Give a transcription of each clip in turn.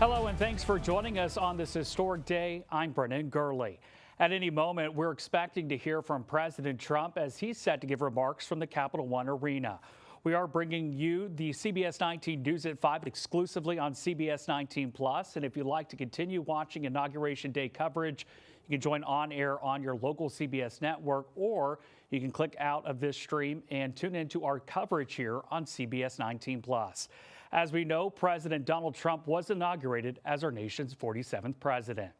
Hello and thanks for joining us on this historic day. I'm Brennan Gurley. At any moment, we're expecting to hear from President Trump as he's set to give remarks from the Capital One Arena. We are bringing you the CBS 19 News at 5 exclusively on CBS 19 Plus. And if you'd like to continue watching Inauguration Day coverage, you can join on air on your local CBS network, or you can click out of this stream and tune into our coverage here on CBS 19 Plus. As we know, President Donald Trump was inaugurated as our nation's 47th president.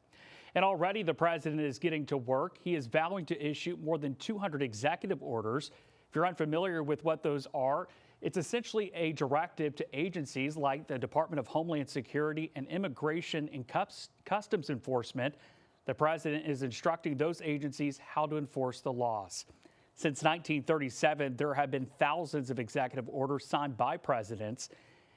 And already the president is getting to work. He is vowing to issue more than 200 executive orders. If you're unfamiliar with what those are, it's essentially a directive to agencies like the Department of Homeland Security and Immigration and Customs Enforcement. The president is instructing those agencies how to enforce the laws. Since 1937, there have been thousands of executive orders signed by presidents.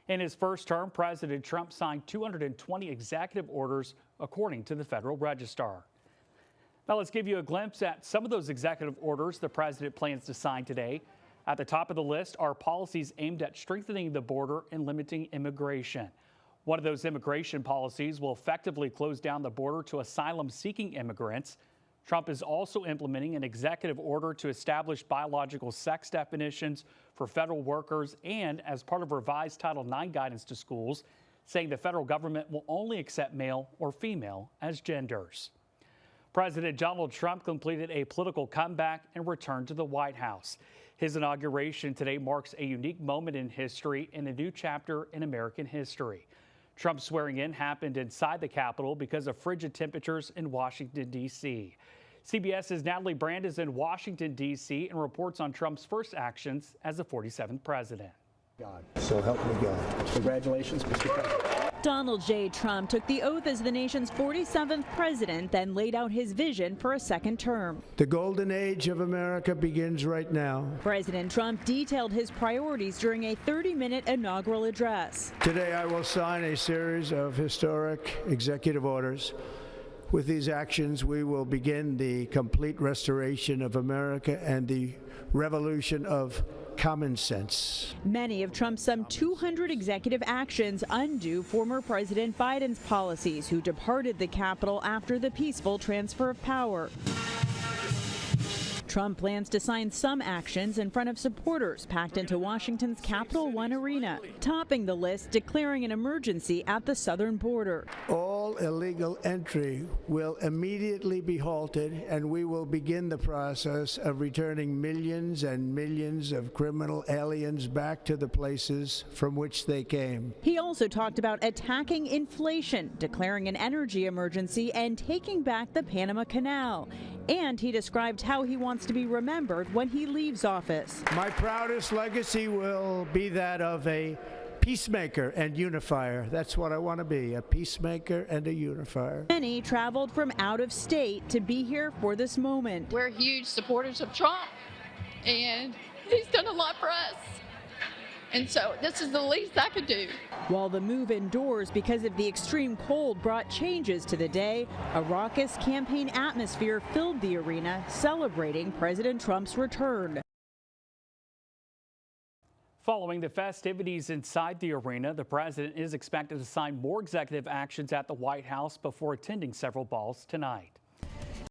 In his first term, President Trump signed 220 executive orders, according to the Federal Register. Now let's give you a glimpse at some of those executive orders the president plans to sign today. At the top of the list are policies aimed at strengthening the border and limiting immigration. One of those immigration policies will effectively close down the border to asylum-seeking immigrants. Trump is also implementing an executive order to establish biological sex definitions for federal workers and as part of revised Title IX guidance to schools, saying the federal government will only accept male or female as genders. President Donald Trump completed a political comeback and returned to the White House. His inauguration today marks a unique moment in history and a new chapter in American history. Trump's swearing in happened inside the Capitol because of frigid temperatures in Washington, D.C. CBS's Natalie Brand is in Washington, D.C. and reports on Trump's first actions as the 47th president. God. So help me God. Congratulations, Mr. President. Donald J. Trump took the oath as the nation's 47th president, then laid out his vision for a second term. The golden age of America begins right now. President Trump detailed his priorities during a 30-minute inaugural address. Today I will sign a series of historic executive orders. With these actions, we will begin the complete restoration of America and the revolution of common sense. Many of Trump's some 200 executive actions undo former President Biden's policies, who departed the Capitol after the peaceful transfer of power. Trump plans to sign some actions in front of supporters packed into Washington's Capital One Arena, topping the list declaring an emergency at the southern border. All illegal entry will immediately be halted, and we will begin the process of returning millions and millions of criminal aliens back to the places from which they came. He also talked about attacking inflation, declaring an energy emergency, and taking back the Panama Canal. And he described how he wants to be remembered when he leaves office. My proudest legacy will be that of a peacemaker and unifier. That's what I want to be, a peacemaker and a unifier. Many traveled from out of state to be here for this moment. We're huge supporters of Trump, and he's done a lot for us. And so this is the least I could do. While the move indoors because of the extreme cold brought changes to the day, a raucous campaign atmosphere filled the arena celebrating President Trump's return. Following the festivities inside the arena, the president is expected to sign more executive actions at the White House before attending several balls tonight.